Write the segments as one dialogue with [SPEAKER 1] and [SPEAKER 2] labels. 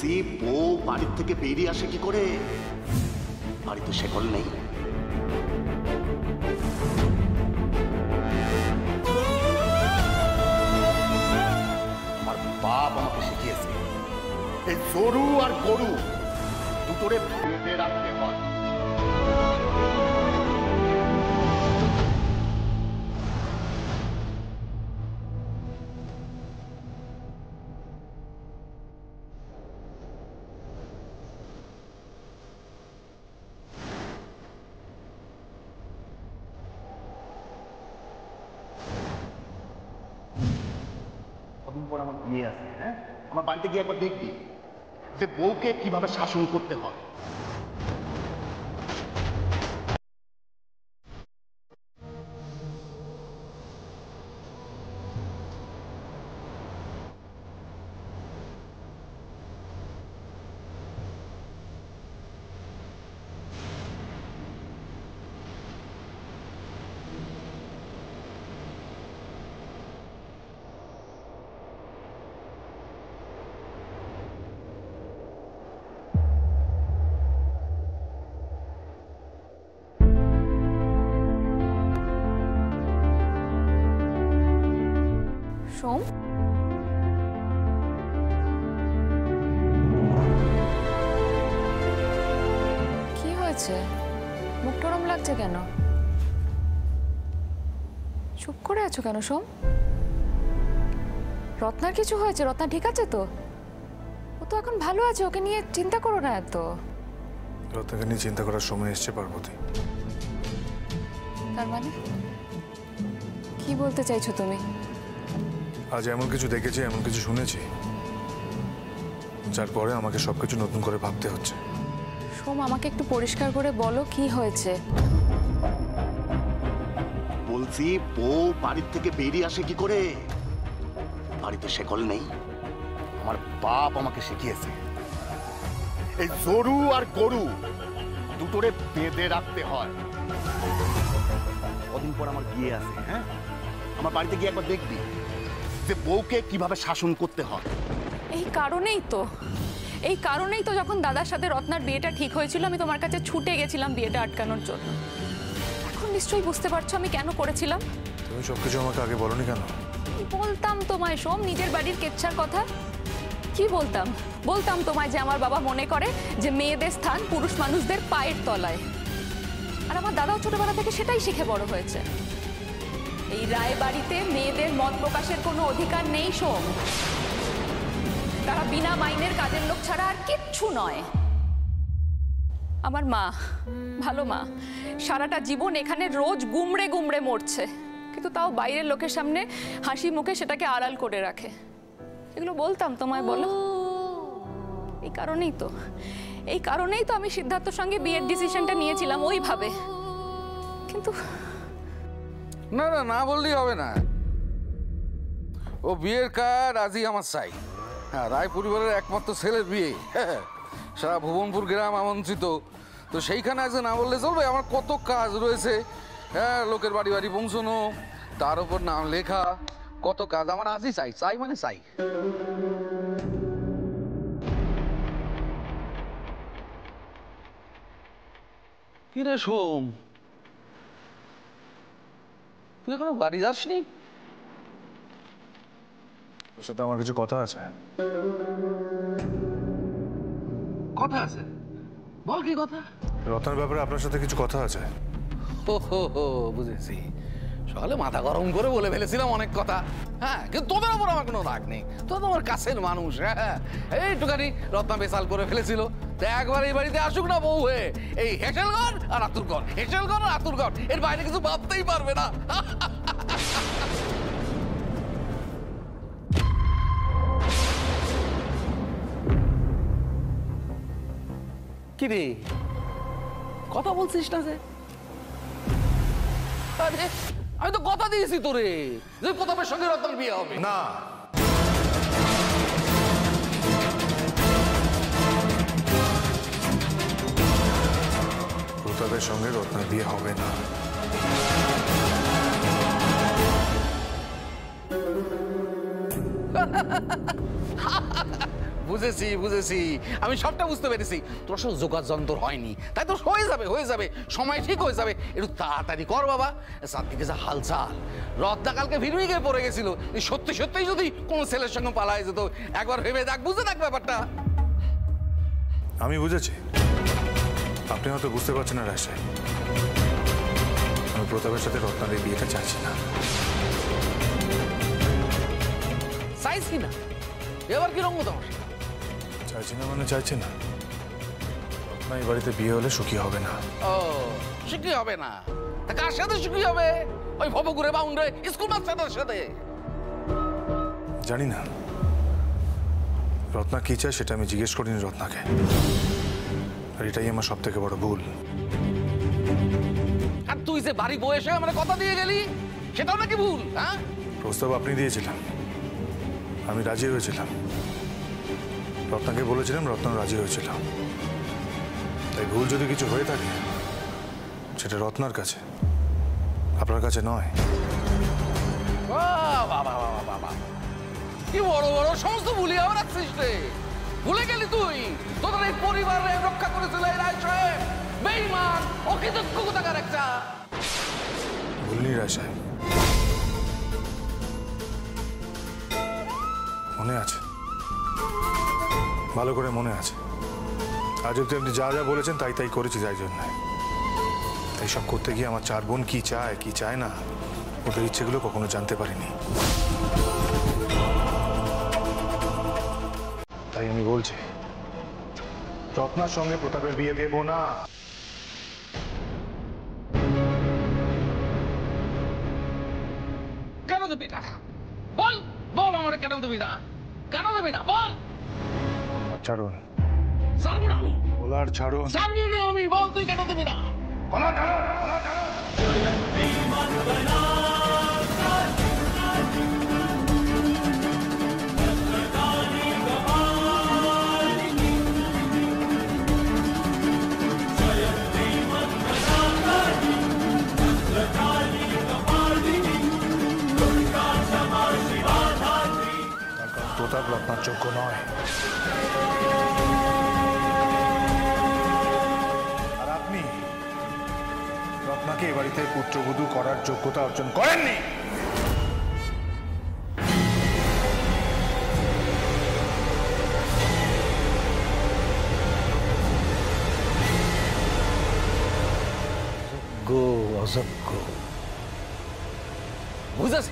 [SPEAKER 1] বলছি বউ বাড়ির থেকে বেরিয়ে আসে কি করে? বাড়িতে শেকল নেই। আমার বাপ আমাকে শিখিয়েছে এই গরু আর গরু দুটোরে বেঁধে রাখতে হয়। আমার বিয়ে আছে, হ্যাঁ, আমার বাড়িতে গিয়ে একবার দেখবি যে বউকে কিভাবে শাসন করতে হয়।
[SPEAKER 2] সোম, কি হয়েছে? মুখ গরম লাগছে কেন? চুপ করে আছো কেন সোম? রত্নার কিছু হয়েছে? রত্না ঠিক আছে তো? ও তো এখন ভালো আছে, ওকে নিয়ে চিন্তা করো না এত।
[SPEAKER 3] রত্নাকে নিয়ে চিন্তা করার সময় এসছে পার্বতী।
[SPEAKER 2] তার মানে কি বলতে চাইছো তুমি?
[SPEAKER 3] আজ এমন কিছু দেখেছি, এমন কিছু শুনেছি যার পরে আমাকে সবকিছু নতুন করে ভাবতে হচ্ছে।
[SPEAKER 2] সোম, আমাকে একটু পরিষ্কার করে বলো কি হয়েছে।
[SPEAKER 1] বলছি বউ বাড়ির থেকে বেরিয়ে আসে কি করে? বাড়িতে শেকল নেই। আমার বাপ আমাকে শিখিয়েছে এই গরু আর গরু দুটোরে বেঁধে রাখতে হয়। কদিন পর আমার বিয়ে আছে, হ্যাঁ, আমার বাড়িতে গিয়ে একবার দেখবি যে বউকে কিভাবে শাসন করতে হয়।
[SPEAKER 2] এই কারণেই তো যখন দাদার সাথে রত্নার বিয়েটা ঠিক হয়েছিল আমি তোমার কাছে ছুটে গেছিলাম বিয়েটা আটকানোর জন্য। এখন নিশ্চয়ই বুঝতে পারছো আমি কেন করেছিলাম।
[SPEAKER 3] তুমি সবকিছু আমাকে আগে বলনি কেন?
[SPEAKER 2] বলতাম তোমায় সোম নিজের বাড়ির কেচ্ছার কথা। কি বলতাম তোমায় যে আমার বাবা মনে করে যে মেয়েদের স্থান পুরুষ মানুষদের পায়ের তলায়। আর আমার দাদাও ছোটবেলা থেকে সেটাই শিখে বড় হয়েছে। এই রায় বাড়িতে মেয়েদের মত প্রকাশের কোনো অধিকার নেই সোম। তারা বিনা মাইনের কাজের লোক ছাড়া আর কিচ্ছু নয়। আমার মা, ভালো মা, সারাটা জীবন এখানে রোজ গুমড়ে গুমড়ে মরছে, কিন্তু তাও বাইরের লোকের সামনে হাসি মুখে সেটাকে আড়াল করে রাখে। এগুলো বলতাম তোমায়, বলো। এই কারণেই তো আমি সিদ্ধার্থর সঙ্গে বিয়ের ডিসিশনটা নিয়েছিলাম ওইভাবে। কিন্তু
[SPEAKER 4] না না না বললেই হবে না। ও বিয়ের কার্ড আজই আমার চাই। হ্যাঁ, রায় পরিবারের একমাত্র ছেলের বিয়ে, সারা ভুবনপুর গ্রাম আমন্ত্রিত। তো সেইখানে আজকে না বললে চলবে? আমার কত কাজ রয়েছে। হ্যাঁ, লোকের বাড়ি বাড়ি পৌঁছানো, তার উপর নাম লেখা, কত কাজ আমার আজই চাই মানে চাই। কি রে সোম, তুই এখনো বাড়ি যাসনি?
[SPEAKER 3] তোর সাথে আমার কিছু কথা আছে।
[SPEAKER 4] কথা আছে? বল কি কথা?
[SPEAKER 3] রত্নার ব্যাপারে আপনার সাথে কিছু কথা আছে।
[SPEAKER 4] হো বুঝেছি। সকালে মাথা গরম করে বলে ফেলেছিলাম অনেক কথা। হ্যাঁ, কিন্তু তোদের ওপর আমার কোনো রাগ নেই। তোর তো আমার কাছের মানুষ। হ্যাঁ, এইটুখানি রত্না বেসাল করে ফেলেছিল। তো একবার এই বাড়িতে আসুক না বউ হয়ে, এই হেসেলগড় আর আতুরগড়, হেসেলগড় আর আতুরগড়, এর বাইরে কিছু ভাবতেই পারবে না। কি রে, কথা বলছিস না যে? আমি তো কথা দিয়েছি তোরে যে প্রতাপের সঙ্গে রত্নার বিয়ে হবে।
[SPEAKER 3] না, প্রতাপের সঙ্গে রত্নার বিয়ে হবে না।
[SPEAKER 4] বুঝেছি বুঝেছি, আমি সবটা বুঝতে পেরেছি। তোর সব যোগাযন্ত্র হয়নি, তাই তো হয়ে যাবে হয়ে যাবে, সময় ঠিক হয়ে যাবে। একটু তাড়াতাড়ি কর বাবা। চারদিকে যা হালচাল, রত্না কালকে ভিড়ুই গিয়ে পড়ে গেছিল। সত্যি সত্যিই যদি কোনো ছেলের সঙ্গে পালায় যেত, একবার ভেবে দেখ, বুঝে দেখ ব্যাপারটা।
[SPEAKER 3] আমি বুঝেছি, আপনি হয়তো বুঝতে পারছেন না রায় সাহেব, আমি প্রতাপের সাথে রত্নার এই বিয়েটা চাইছি না।
[SPEAKER 4] চাইছি না? এবার কি রঙ তোমার?
[SPEAKER 3] চাইছি না মানে চাইছি না। রত্না এই বাড়িতে বিয়ে হলে সুখী হবে না।
[SPEAKER 4] ও, সুখী হবে না? তা কার সাথে সুখী হবে? ওই ভবঘুরে বাউন্ডে স্কুল মাস্টারের সাথে?
[SPEAKER 3] জানি না, রত্না কি চায় সেটা আমি জিজ্ঞেস করিনি রত্নাকে, আর এটাই আমার সব থেকে বড় ভুল।
[SPEAKER 4] আর তুই যে বাড়ি বসে আমরা কথা দিয়ে গেলি, সেটাও নাকি ভুল? হ্যাঁ,
[SPEAKER 3] প্রস্তাব আপনি দিয়েছিলেন, আমি রাজি হয়েছিলাম, রত্নাকে বলেছিলাম, রত্ন রাজি হয়েছিল। তাই ভুল যদি কিছু হয়ে থাকে সেটা রত্নার কাছে, আপনার কাছে নয়।
[SPEAKER 4] বাহ, বাহ, বাহ, বাহ, বাহ, বাহ। কি বড় বড় সমস্ত ভুলি আবার রাখছিস রে? ভুলে গেলি তুই তোদের এই পরিবারে রক্ষা করেছিল এই রায় সাহেব? বেঈমান, অকৃতজ্ঞ কোথাকার একটা।
[SPEAKER 3] ভুলিনি রায় সাহেব, মনে আছে, ভালো করে মনে আছে। আজ অব্দি আপনি যা যা বলেছেন তাই তাই করেছি, তাই জন্য তাই সব করতে গিয়ে আমার চার বোন কি চায় কি চায় না ওদের ইচ্ছেগুলো কখনো জানতে পারিনি। তাই আমি বলছি, রত্নার সঙ্গে প্রতাপের বিয়ে দেব না।
[SPEAKER 4] কেন দেবি না? বল বল, আমার কেন দেবি না? কেন দেবি না বল?
[SPEAKER 3] ছাড়ুন,
[SPEAKER 4] ছাড়বো না আমি,
[SPEAKER 3] বলার ছাড়ুন,
[SPEAKER 4] ছাড়বো না আমি, বল তুই কেন দেবি না?
[SPEAKER 3] বলার ছাড়ুন, বলার ছাড়ুন। প্রতাপ রত্নার যোগ্য নয়, আর আপনি রত্নাকে এ বাড়িতে পুত্রবধূ করার যোগ্যতা অর্জন করেননি।
[SPEAKER 4] অযোগ্য বুঝেছি,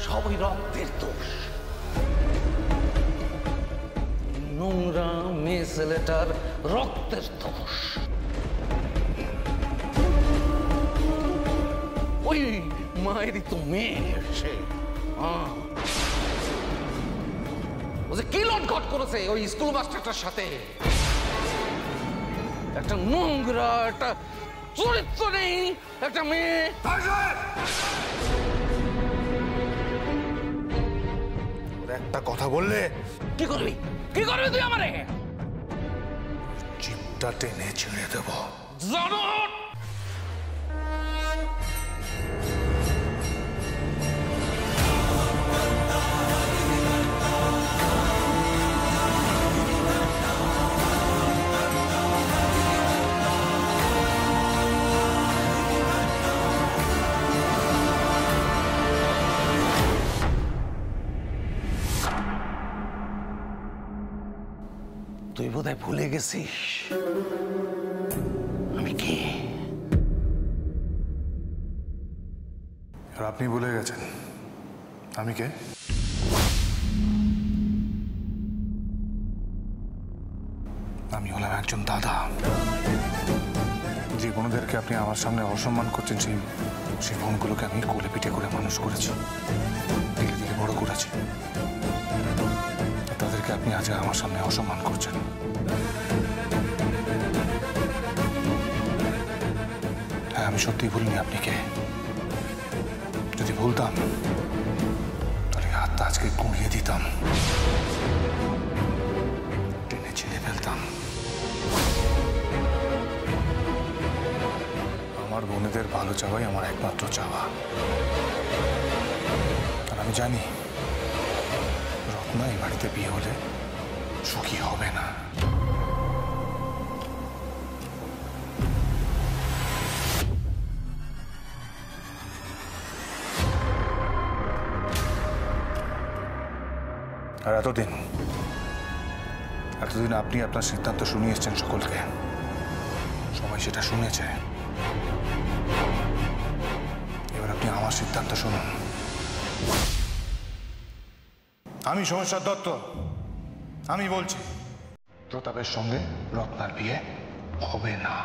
[SPEAKER 4] সবই রক্তের দোষ। নোংরা মেয়ে ছেলেটার রক্তের দোষ। ওই মায়েরই তো মেয়ে সে। ও যে কি লটঘট করেছে ওই স্কুল মাস্টারটার সাথে। একটা নোংরা, একটা চরিত্র নেই একটা মেয়ে।
[SPEAKER 3] একটা কথা বললে
[SPEAKER 4] কি করবি? কি করবি তুই আমারে?
[SPEAKER 3] জিপটা টেনে ছিঁড়ে দেব।
[SPEAKER 4] জানো তুই বোধহয় ভুলে গেছিস আমি কে।
[SPEAKER 3] আর আপনি ভুলে গেছেন আমি কে? আমি হলাম একজন দাদা। যে বোনদেরকে আপনি আমার সামনে অসম্মান করছেন, সেই বোনগুলোকে আমি কোলে পিঠে করে মানুষ করেছি, দিলে দিলে বড় করেছি। তাদেরকে আপনি আজ আমার সামনে অসম্মান করছেন। হ্যাঁ, আমি সত্যিই ভুলিনি আপনি কে। যদি ভুলতাম তাহলে হাতটা আজকে গুঁড়িয়ে দিতাম, টেনে ছিঁড়ে ফেলতাম। আমার বোনেদের ভালো চাওয়াই আমার একমাত্র চাওয়া। আর আমি জানি রত্না এই বাড়িতে বিয়ে হলে সুখী হবে না। আর এতদিন আপনি আপনার সিদ্ধান্ত শুনিয়ে এসছেন সকলকে, সবাই সেটা শুনেছে। এবার আপনি আমার সিদ্ধান্ত শুনুন। আমি সোমেশ্বর দত্ত, আমি বলছি প্রতাপের সঙ্গে রত্নার বিয়ে হবে না।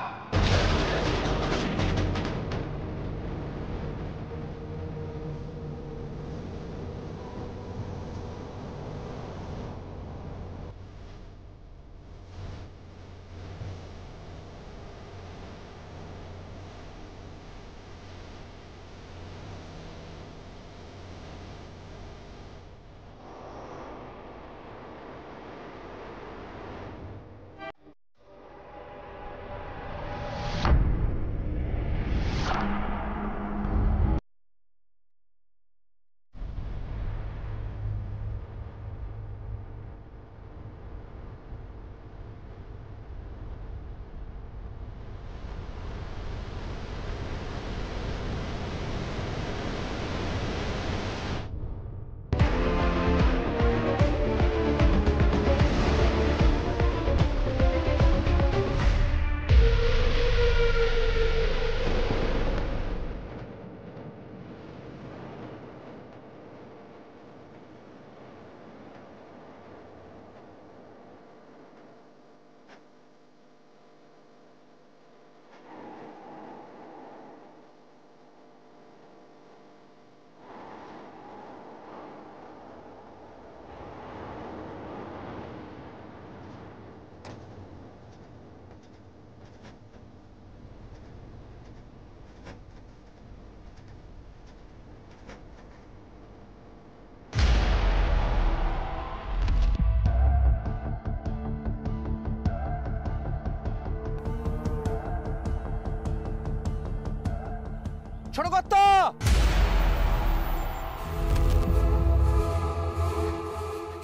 [SPEAKER 5] ছোট কর্তা,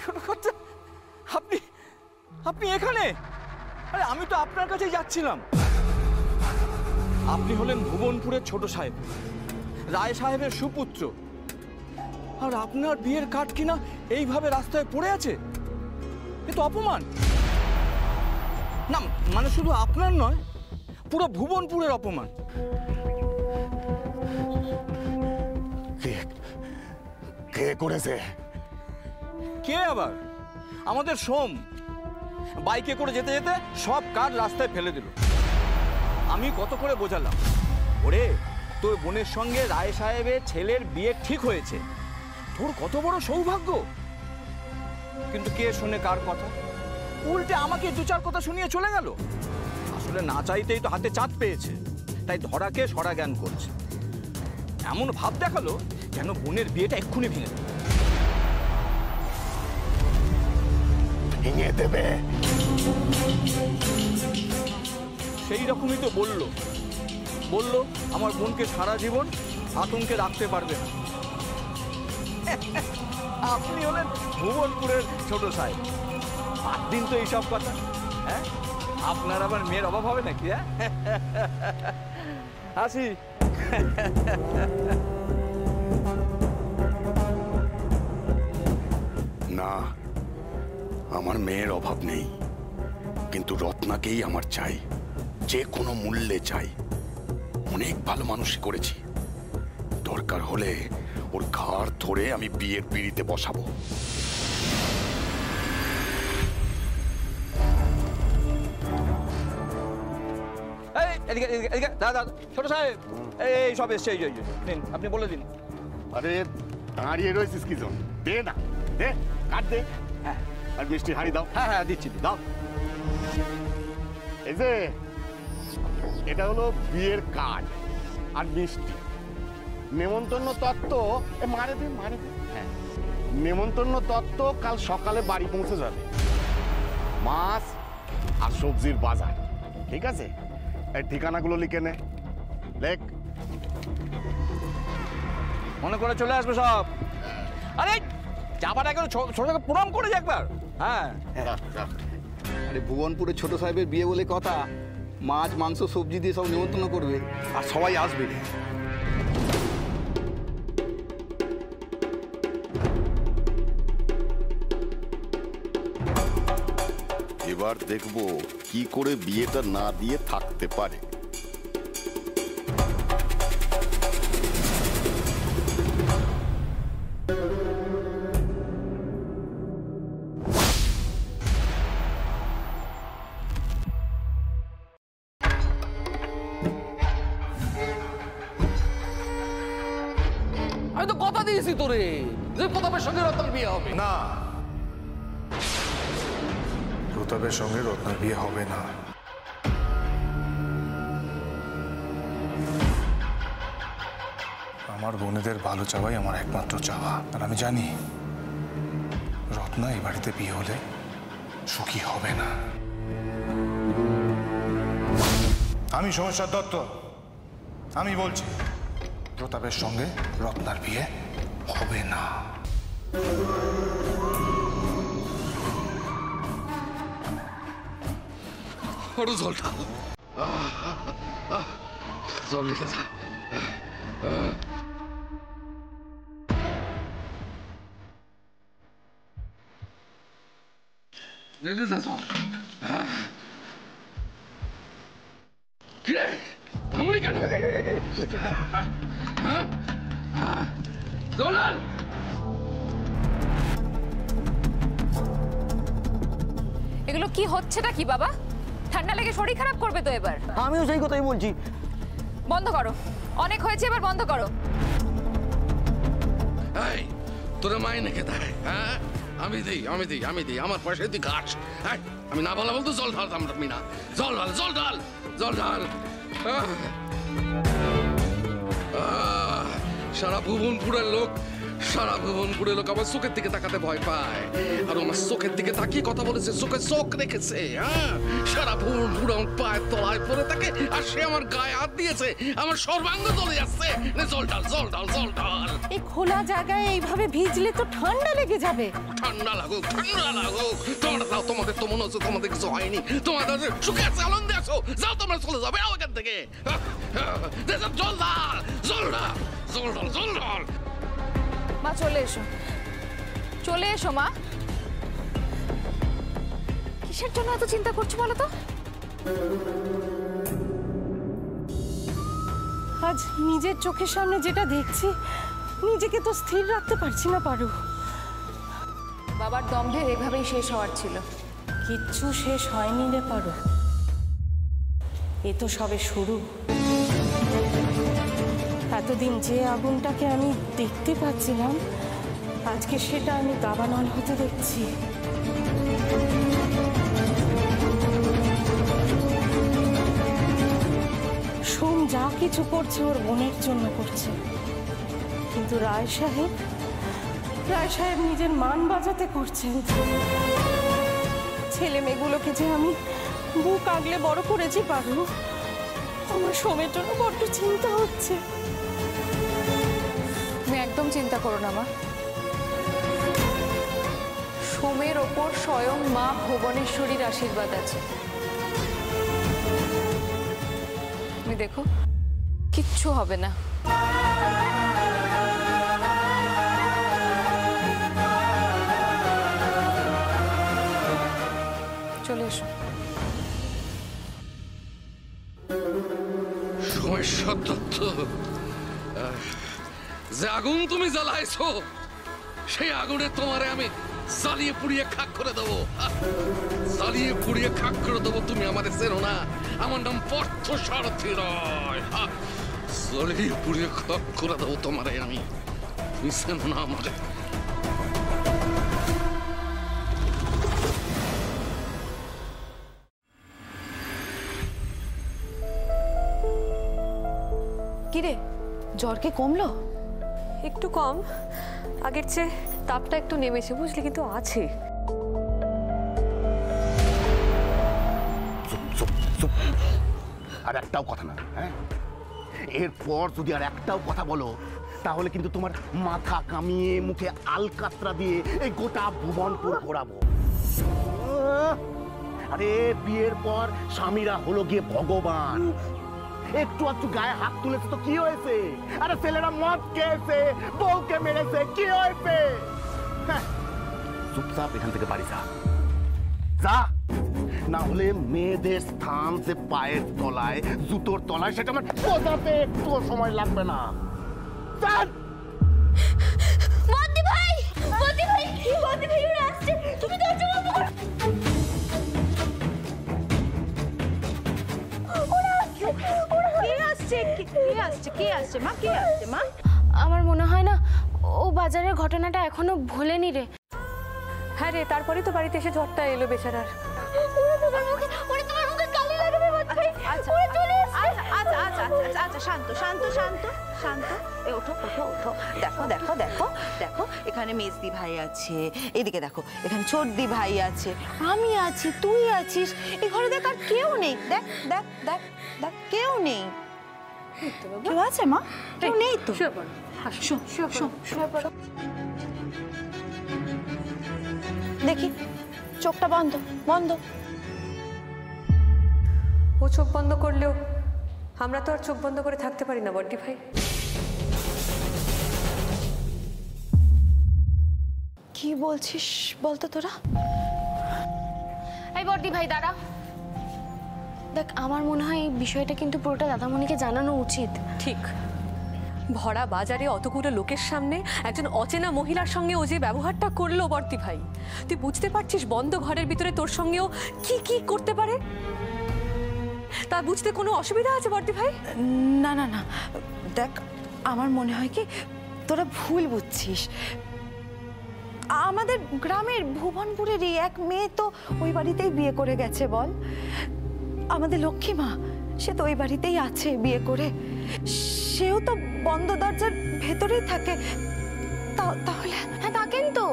[SPEAKER 5] ছোট কর্তা, আপনি আপনি এখানে? আরে আমি তো আপনার কাছেই যাচ্ছিলাম। আপনি হলেন ভুবনপুরের ছোট সাহেব, রায় সাহেবের সুপুত্র, আর আপনার বিয়ের কার্ড কিনা এইভাবে রাস্তায় পড়ে আছে। এ তো অপমান। না মানে শুধু আপনার নয়, পুরো ভুবনপুরের অপমান।
[SPEAKER 1] কে করেছে?
[SPEAKER 5] কে আবার? আমাদের সোম বাইকে করে যেতে যেতে সব কার্ড রাস্তায় ফেলে দিল। আমি কত করে বোঝালাম, ওরে তোর বোনের সঙ্গে রায় সাহেবের ছেলের বিয়ে ঠিক হয়েছে, তোর কত বড় সৌভাগ্য। কিন্তু কে শোনে কার কথা? উল্টে আমাকে দু চার কথা শুনিয়ে চলে গেল। আসলে না চাইতেই তো হাতে চাঁদ পেয়েছে, তাই ধরাকে সরা জ্ঞান করছে। এমন ভাব দেখালো যেন বোনের বিয়েটা এক্ষুনি ভেঙে
[SPEAKER 1] দেবে।
[SPEAKER 5] সেই রকমই তো বললো আমার বোনকে সারা জীবন আতঙ্কে রাখতে পারবে না। আপনি হলেন ভুবনপুরের ছোট সাহেব, 8 দিন তো এইসব কথা। হ্যাঁ, আপনার আবার মেয়ের অভাব হবে নাকি? হ্যাঁ, আসি।
[SPEAKER 1] না, আমার মেয়ের অভাব নেই, কিন্তু রত্নাকেই আমার চাই, যে কোনো মূল্যে চাই। অনেক ভালো মানুষই করেছি, দরকার হলে ওর ঘাড় ধরে আমি বিয়ের পিঁড়িতে বসাবো।
[SPEAKER 5] দাদা, ছোট সাহেব, এই সব এসছে, নিন আপনি বলে দিন।
[SPEAKER 1] আরে দাঁড়িয়ে রয়েছিস কি জন? দে না, দে, কাট দে।
[SPEAKER 5] হ্যাঁ,
[SPEAKER 1] আর মিষ্টি হাঁড়ি দাও।
[SPEAKER 5] হ্যাঁ হ্যাঁ দিচ্ছি,
[SPEAKER 1] দাও। এই যে এটা হলো বিয়ের কার্ড আর মিষ্টি। নেমন্তন্ন তত্ত্ব মারে দে। হ্যাঁ, নেমন্তন্ন তত্ত্ব কাল সকালে বাড়ি পৌঁছে যাবে। মাছ আর সবজির বাজার, ঠিক আছে? এই ঠিকানাগুলো লিখে নে, লেখ।
[SPEAKER 5] মনে করে চলে আসবে সব। আরে যাবার আগে ছোটকে প্রণাম করে যা একবার। হ্যাঁ
[SPEAKER 6] আরে ভুবনপুরে ছোট সাহেবের বিয়ে বলে কথা, মাছ মাংস সবজি দিয়ে সব নিমন্ত্রণ করবে আর সবাই আসবে।
[SPEAKER 1] এবার দেখবো কি করে বিয়েটা না দিয়ে থাকতে পারে।
[SPEAKER 4] আমি তো কথা দিয়েছি তোরে যে প্রতাপের সঙ্গে রত্নার বিয়ে হবে।
[SPEAKER 3] না, প্রতাপের সঙ্গে রত্নার বিয়ে হবে না। আমার বোনেদের ভালো চাওয়াই আমার একমাত্র চাওয়া। আর আমি জানি রত্না এই বাড়িতে বিয়ে হলে সুখী হবে না। আমি সমস্যার দত্ত, আমি বলছি প্রতাপের সঙ্গে রত্নার বিয়ে হবে না।
[SPEAKER 4] আরো জলটা জল রেখে যা। রেখে যা জল। কিরে থামলি কেন? জল আন।
[SPEAKER 2] এগুলো কি হচ্ছেটা কি বাবা? ঠান্ডা লেগে শরীর খারাপ করবে তো এবার।
[SPEAKER 7] আমিও সেই কথাই বলছি।
[SPEAKER 2] বন্ধ করো, অনেক হয়েছে, এবার বন্ধ করো।
[SPEAKER 4] এই তোরা মাইনে কে দেয়? হ্যাঁ আমি দিই আমার পয়সায় তুই খাস। আমি না বলা বলতো জল ঢাল আমি না। জল ঢাল জল ঢাল জল ঢাল। সারা ভুবনপুরের লোক আমার চোখের দিকে তাকাতে ভয় পায়। আর আমার চোখের দিকে তাকিয়ে কথা বলেছে, চোখে চোখ রেখেছে। হ্যাঁ সারা ভুবনপুর আমার পায়ের তলায় পড়ে থাকে আর সে আমার গায়ে হাত দিয়েছে, আমার সর্বাঙ্গ জ্বলে যাচ্ছে। জল ঢাল জল ঢাল জল ঢাল।
[SPEAKER 8] এই খোলা জায়গায় এইভাবে ভিজলে তো ঠান্ডা লেগে যাবে।
[SPEAKER 4] ঠান্ডা লাগুক তোমরা যাও, তোমাদের তো মনে হচ্ছে তোমাদের কিছু হয়নি, তোমাদের সুখে আছে আনন্দে আছো, যাও তোমরা চলে যাবে এখান থেকে। জল ঢাল জল ঢাল জল ঢাল জল ঢাল।
[SPEAKER 2] মা চলে এসো, চলে এসো মা। কিসের জন্য এত চিন্তা করছো বলো তো?
[SPEAKER 8] আজ নিজের চোখের সামনে যেটা দেখছি, নিজেকে তো স্থির রাখতে পারছি না পারু।
[SPEAKER 2] বাবার দম্ভের এভাবেই শেষ হওয়ার ছিল।
[SPEAKER 8] কিচ্ছু শেষ হয়নি রে পারু, এ তো সবে শুরু। এতদিন যে আগুনটাকে আমি দেখতে পাচ্ছিলাম, আজকে সেটা আমি দাবানল হতে দেখছি। সোম যা কিছু করছে ওর বোনের জন্য করছে, কিন্তু রায় সাহেব নিজের মান বাঁচাতে করছেন। ছেলে মেয়েগুলোকে যে আমি বুক আগলে বড় করেছি পারু, আমার সোমের জন্য বড্ড চিন্তা হচ্ছে।
[SPEAKER 2] তুমি একদম চিন্তা করো না মা, সোমের ওপর স্বয়ং মা ভুবনেশ্বরীর আশীর্বাদ আছে। তুমি দেখো কিচ্ছু হবে না। চলে এসো।
[SPEAKER 4] সোমেশ্বর দত্ত, যে আগুন তুমি জ্বালাইছো সেই আগুনে তোমারে আমি জ্বালিয়ে পুড়িয়ে খাক করে দেবো, জ্বালিয়ে পুড়িয়ে খাক করে দেবো। তুমি আমাদের চেনো না, আমার নাম পার্থ সারথী রায়। জ্বালিয়ে পুড়িয়ে খাক করে দেবো তোমারে আমি, তুমি চেনো না আমারে।
[SPEAKER 2] কিরে, জ্বর কি কমলো?
[SPEAKER 9] একটু কম, আগের চেয়ে তাপটা একটু নেমেছে বুঝলি, কিন্তু আছে।
[SPEAKER 1] আর একটাও কথা না, হ্যাঁ? এরপর যদি আর একটাও কথা বলো তাহলে কিন্তু তোমার মাথা কামিয়ে মুখে আলকাতরা দিয়ে এই গোটা ভুবনপুর ঘোরাবো। আরে বিয়ের পর স্বামীরা হলো গিয়ে ভগবান। একটু একটু গায়ে হাত তুলেছে তো কি হয়েছে? আরে ছেলেরা মদ খেয়েছে, বউকে মেরেছে, কি হয়েছে? চুপচাপ এখান থেকে বাড়ি যা, যা, না হলে মেয়েদের স্থান যে পায়ের তলায়, জুতোর তলায়, সেটা আমার বোঝাতে একটু সময় লাগবে না।
[SPEAKER 7] বদ্দি ভাই, বদ্দি ভাই, বদ্দি ভাই ওরা আসছে, তুমি দরজা বন্ধ করো।
[SPEAKER 8] কে আসছে মা, কে আসছে মা?
[SPEAKER 7] আমার মনে হয় না ও বাজারের ঘটনাটা এখনো ভোলেনি রে।
[SPEAKER 9] হ্যাঁ রে, তারপরে তো বাড়িতে এসে ঝড়টা এলো বেচারার।
[SPEAKER 8] আচ্ছা শান্ত শান্ত শান্ত শান্ত, ওঠো ওঠো ওঠো। দেখো দেখো দেখো দেখো, এখানে মেজদি ভাই আছে, এদিকে দেখো এখানে ছোটদি ভাই আছে, আমি আছি, তুই আছিস, এই ঘরে দেখ আর কেউ নেই। দেখ দেখ দেখ দেখ, কেউ নেই। কেউ আছে মা? কেউ নেই তো। দেখি চোখটা বন্ধ বন্ধ।
[SPEAKER 9] ও চোখ বন্ধ করলেও আমরা তো আর চোখ বন্ধ করে থাকতে পারি না বড়দি ভাই।
[SPEAKER 7] কি বলছিস বলতো তোরা? এই বর্দি ভাই দাঁড়া, দেখ আমার মনে হয় এই বিষয়টা কিন্তু পুরোটা দাদামণিকে জানানো উচিত।
[SPEAKER 9] ঠিক, ভরা বাজারে অতগুলো লোকের সামনে একজন অচেনা মহিলার সঙ্গে ও যে ব্যবহারটা করলো বর্দি ভাই, তুই বুঝতে পারছিস বন্ধ ঘরের ভিতরে তোর সঙ্গেও কি কি করতে পারে? তা বুঝতে কোনো অসুবিধা আছে বর্দি ভাই?
[SPEAKER 8] না না না, দেখ আমার মনে হয় কি তোরা ভুল বুঝছিস। আমাদের গ্রামের ভুবনপুরেরই এক মেয়ে তো ওই বাড়িতেই বিয়ে করে গেছে বল। আমাদের লক্ষ্মী মা, সে তো ওই বাড়িতেই আছে বিয়ে করে, সেও তো বন্ধ দরজার ভেতরেই থাকে। তাহলে
[SPEAKER 7] হ্যাঁ থাকেন তো,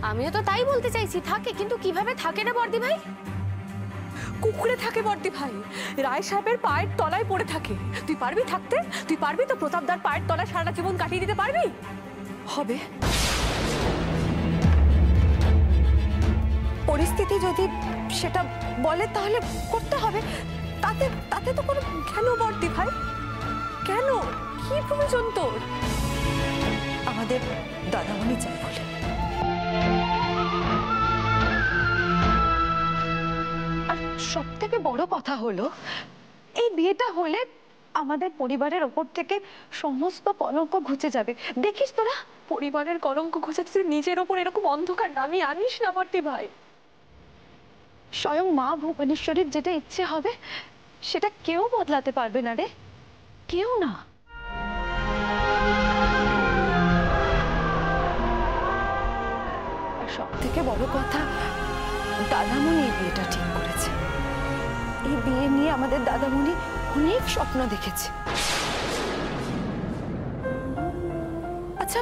[SPEAKER 7] আমিও তো তাই বলতে চাইছি, থাকে, কিন্তু কিভাবে থাকে রে বর্দি ভাই?
[SPEAKER 9] কুকুরে থাকে বর্দি ভাই, রায় সাহেবের পায়ের তলায় পড়ে থাকে। তুই পারবি থাকতে? তুই পারবি তো প্রতাপদার পায়ের তলায় সারা জীবন কাটিয়ে দিতে পারবি?
[SPEAKER 8] হবে, পরিস্থিতি যদি সেটা বলে তাহলে করতে হবে। তাতে তাতে তো কোনো।
[SPEAKER 9] কেন বর্দি ভাই, কেন? কি প্রয়োজন তোর?
[SPEAKER 8] আমাদের দাদামণি চাই বলে। আর সব থেকে বড় কথা হলো, এই বিয়েটা হলে আমাদের পরিবারের ওপর থেকে সমস্ত কলঙ্ক ঘুচে যাবে। দেখিস তোরা,
[SPEAKER 9] পরিবারের কলঙ্ক ঘোচাতে তুই নিজের ওপর এরকম অন্ধকার নামিয়ে আনিস না বর্দি ভাই।
[SPEAKER 8] স্বয়ং মা ভুবনেশ্বরীর যেটা ইচ্ছে হবে সেটা কেউ বদলাতে পারবে না রে, কেউ না। আর সব থেকে বড় কথা, দাদামণি এই বিয়েটা ঠিক করেছে। এই বিয়ে নিয়ে আমাদের দাদামণি অনেক স্বপ্ন দেখেছে। আচ্ছা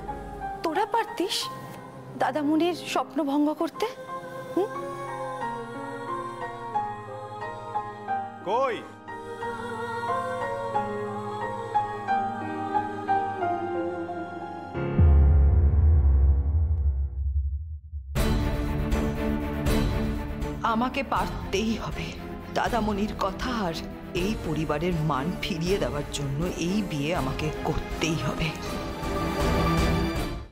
[SPEAKER 8] তোরা পারতিস দাদামণির স্বপ্ন ভঙ্গ করতে?
[SPEAKER 3] কই
[SPEAKER 10] আমাকে পারতেই হবে। দাদামণির কথা আর এই পরিবারের মান ফিরিয়ে দেওয়ার জন্য এই বিয়ে আমাকে করতেই হবে।